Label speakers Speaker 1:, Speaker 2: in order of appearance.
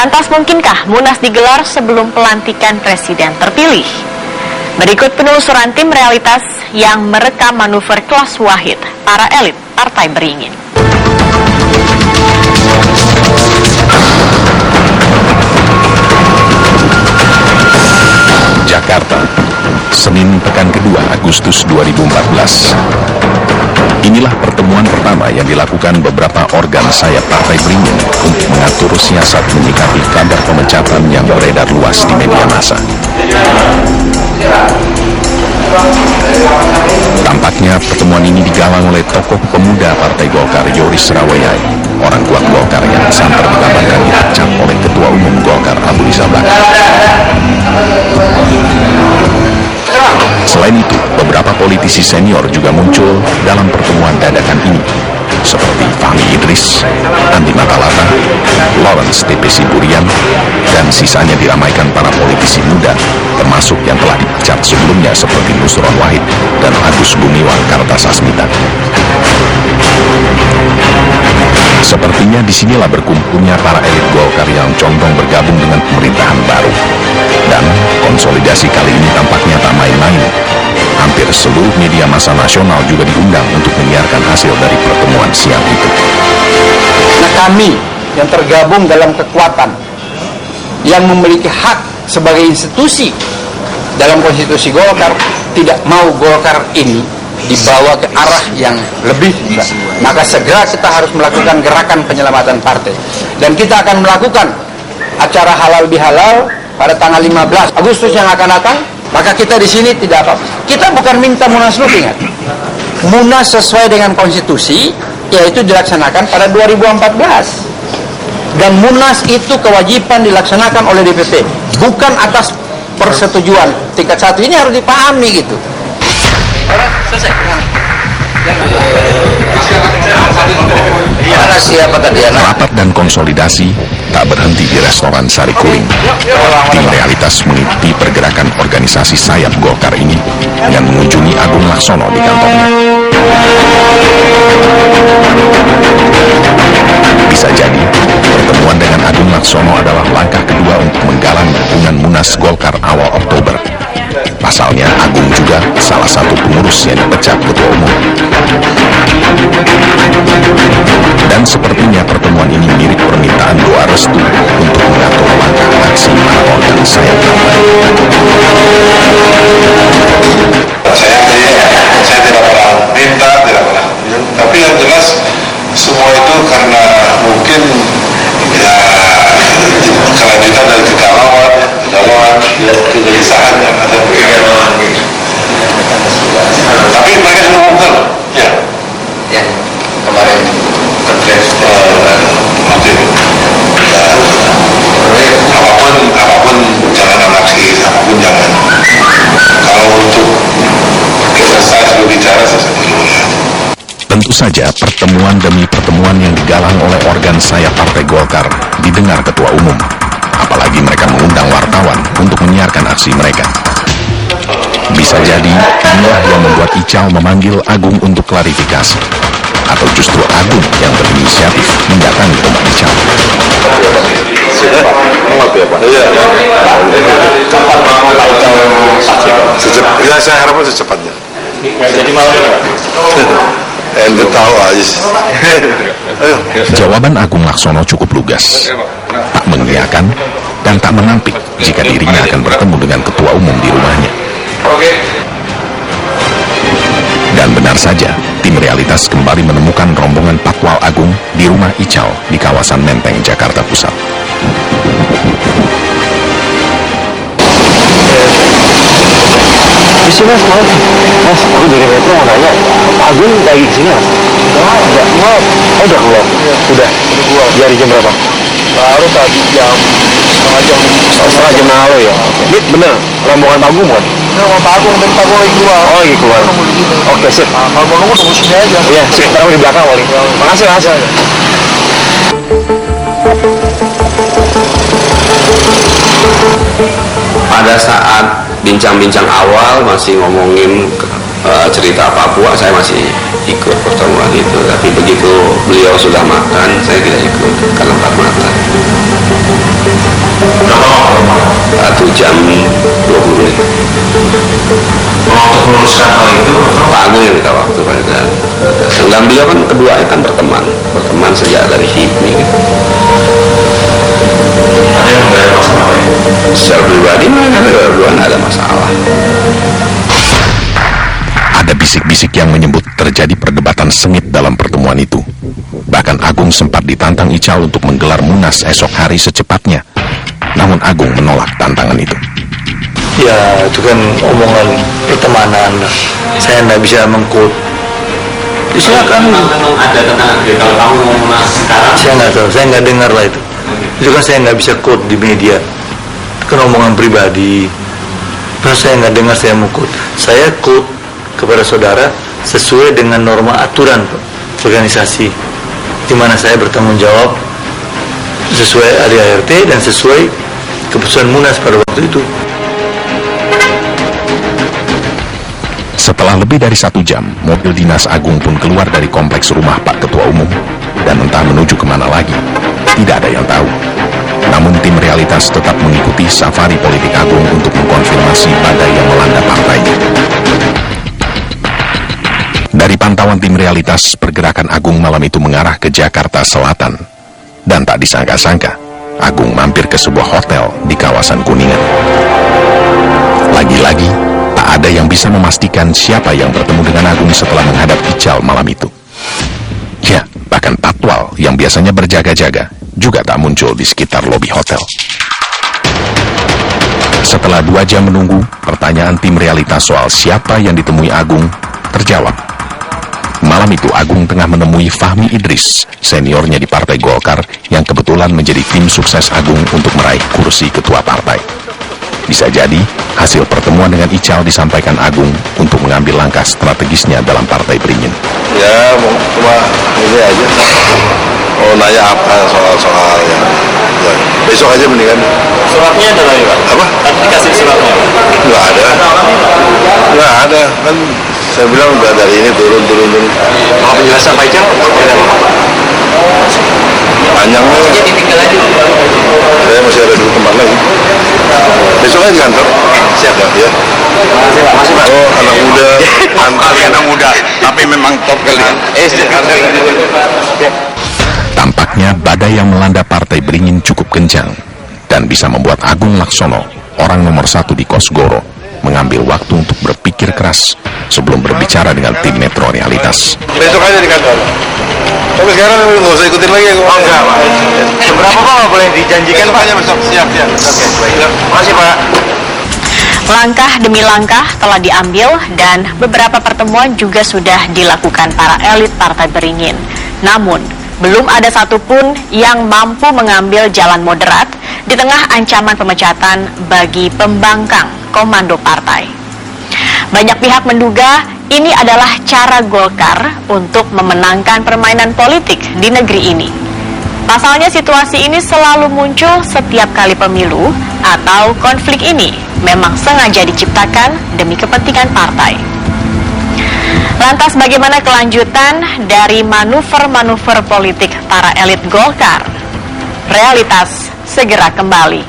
Speaker 1: Lantas mungkinkah Munas digelar sebelum pelantikan presiden terpilih? Berikut penelusuran tim realitas yang merekam manuver kelas wahid para elit Partai Beringin.
Speaker 2: Jakarta, Senin pekan kedua Agustus 2014. Inilah pertemuan pertama yang dilakukan beberapa organ sayap Partai Beringin untuk mengatur siasat menyikapi kabar pemecatan yang beredar luas di media massa. Tampaknya pertemuan ini digalang oleh tokoh pemuda Partai Golkar Yoris Raweyai, orang kuat Golkar yang santer dikabarkan dipecat oleh Ketua Umum Golkar Abu Rizal Bakri. Selain itu, beberapa politisi senior juga muncul dalam pertemuan dadakan ini, seperti Fahmi Idris, Andi Matalata, Lawrence TP Siburian, dan sisanya diramaikan para politisi muda, termasuk yang telah dipecat sebelumnya seperti Nusron Wahid dan Agus Gumiwang Kartasasmita. Sepertinya disinilah berkumpulnya para elit Golkar yang condong bergabung dengan pemerintahan baru. Dan konsolidasi kali ini tampaknya tak main-main. Hampir seluruh media massa nasional juga diundang untuk menyiarkan hasil dari pertemuan siang itu.
Speaker 3: Nah, kami yang tergabung dalam kekuatan yang memiliki hak sebagai institusi dalam konstitusi Golkar, tidak mau Golkar ini dibawa ke arah yang lebih, maka segera kita harus melakukan gerakan penyelamatan partai. Dan kita akan melakukan acara halal bihalal pada tanggal 15 Agustus yang akan datang. Maka kita di sini tidak apa-apa. Kita bukan minta munaslup, ingat. Munas sesuai dengan konstitusi, yaitu dilaksanakan pada 2014. Dan Munas itu kewajiban dilaksanakan oleh DPP, bukan atas persetujuan tingkat 1. Ini harus dipahami gitu. Selesai.
Speaker 2: Rapat dan konsolidasi tak berhenti di restoran Sari Kuring. Tim realitas mengikuti pergerakan organisasi sayap Golkar ini yang mengunjungi Agung Laksono di kantornya. Bisa jadi, pertemuan dengan Agung Laksono adalah langkah kedua untuk menggalang dukungan Munas Golkar awal Oktober. Pasalnya, Agung juga salah satu pengurus yang dipecat Ketua Umum. Dan sepertinya pertemuan ini mirip permintaan doa restu untuk mengatur langkah aksi para organ sayap partai.
Speaker 4: Saya tidak pernah minta, tidak pernah. Tapi yang jelas semua itu karena mungkin ya kelanjutan dari kegalauan, kegelisahan yang ada. Tapi mereka sudah mengumumkan, ya kemarin terkait mungkin apapun jangan anarkis, apapun jangan. Kalau untuk saya sudah bicara saya dulu ya.
Speaker 2: Tentu saja pertemuan demi pertemuan yang digalang oleh organ sayap Partai Golkar didengar Ketua Umum. Apalagi mereka mengundang wartawan untuk menyiarkan aksi mereka. Bisa jadi inilah yang membuat Ical memanggil Agung untuk klarifikasi. Atau justru Agung yang berinisiatif mendatangi rumah Ical.
Speaker 4: Ya, saya harapkan secepatnya.
Speaker 3: Jadi malam ini
Speaker 4: tahu aja.
Speaker 2: Jawaban Agung Laksono cukup lugas. Tak mengiyakan dan tak menampik jika dirinya akan bertemu dengan Ketua Umum di rumahnya. Dan benar saja, tim realitas kembali menemukan rombongan Patwal Agung di rumah Ical di kawasan Menteng, Jakarta Pusat.
Speaker 5: Isi mas, aku dari Metro mau nanya, Agung lagi kesini mas? Enggak, maaf. Oh udah keluar? Udah keluar. Dari jam berapa? Baru tadi jam setengah jam lalu ya? Ini bener, rombongan Pak Agung kan? Rombongan Pak Agung, dan Pak Agung lagi keluar. Oh lagi keluar? Oke sip. Kalau mau nunggu tunggu sini aja. Iya sip, ntar aku di belakang wali. Makasih mas.
Speaker 6: Pada saat bincang-bincang awal masih ngomongin cerita Papua, saya masih ikut pertemuan itu. Tapi begitu beliau sudah makan, saya tidak ikut karena tak makan. beliau kan kedua kan berteman sejak dari HIPMI gitu. Secara pribadi mereka berdua nggak ada masalah.
Speaker 2: Ada bisik-bisik yang menyebut terjadi perdebatan sengit dalam pertemuan itu. Bahkan Agung sempat ditantang Ical untuk menggelar Munas esok hari secepatnya. Namun Agung menolak tantangan itu.
Speaker 5: Ya, itu kan omongan pertemanan. Saya nggak bisa mengkut. Silakan.
Speaker 6: Memang ada tentang kalau kamu mau Munas sekarang.
Speaker 5: Saya nggak tahu, saya nggak dengar lah itu. Itu kan saya nggak bisa quote di media. Itu kan omongan pribadi. Nah, saya nggak dengar, saya mau quote. Saya quote kepada saudara sesuai dengan norma aturan organisasi, di mana saya bertanggung jawab sesuai ADART dan sesuai keputusan Munas pada waktu itu.
Speaker 2: Setelah lebih dari 1 jam, mobil dinas Agung pun keluar dari kompleks rumah Pak Ketua Umum dan entah menuju kemana lagi. Tidak ada yang tahu. Namun tim realitas tetap mengikuti safari politik Agung untuk mengkonfirmasi badai yang melanda partainya. Dari pantauan tim realitas, pergerakan Agung malam itu mengarah ke Jakarta Selatan. Dan tak disangka-sangka, Agung mampir ke sebuah hotel di kawasan Kuningan. Lagi-lagi, tak ada yang bisa memastikan siapa yang bertemu dengan Agung setelah menghadap Ical malam itu. Ya, bahkan Patwal yang biasanya berjaga-jaga juga tak muncul di sekitar lobi hotel. Setelah 2 jam menunggu, pertanyaan tim realitas soal siapa yang ditemui Agung terjawab. Malam itu Agung tengah menemui Fahmi Idris, seniornya di Partai Golkar yang kebetulan menjadi tim sukses Agung untuk meraih kursi ketua partai. Bisa jadi, hasil pertemuan dengan Ical disampaikan Agung untuk mengambil langkah strategisnya dalam Partai Beringin.
Speaker 4: Ya, cuma ini aja. Oh, nanya apa soal ya. Besok aja mendingan.
Speaker 5: Suratnya ada lagi, Pak?
Speaker 4: Apa?
Speaker 5: Tadi dikasih suratnya.
Speaker 4: Nggak ada. Kan saya bilang udah dari ini turun.
Speaker 5: Mau penjelasan Pak Ical?
Speaker 4: Panjangnya. Saya masih ada 2 tempat lagi. Besok aja di kantor. Siap ya.
Speaker 5: Masih Pak.
Speaker 4: Oh, anak muda. Tapi memang top kali.
Speaker 2: Tampaknya badai yang melanda Partai Beringin cukup kencang dan bisa membuat Agung Laksono, orang nomor 1 di Kosgoro, mengambil waktu untuk berpikir keras sebelum berbicara dengan tim Metro Realitas.
Speaker 4: Besok aja di kantor. Tapi sekarang nggak usah ikutin lagi. Oh enggak, Pak.
Speaker 5: Seberapa Pak boleh dijanjikan Pak?
Speaker 4: Besok siap. Oke, baik.
Speaker 5: Makasih Pak.
Speaker 1: Langkah demi langkah telah diambil dan beberapa pertemuan juga sudah dilakukan para elit Partai Beringin. Namun, belum ada satupun yang mampu mengambil jalan moderat di tengah ancaman pemecatan bagi pembangkang komando partai. Banyak pihak menduga ini adalah cara Golkar untuk memenangkan permainan politik di negeri ini. Pasalnya situasi ini selalu muncul setiap kali pemilu atau konflik ini memang sengaja diciptakan demi kepentingan partai. Lantas bagaimana kelanjutan dari manuver-manuver politik para elit Golkar? Realitas segera kembali.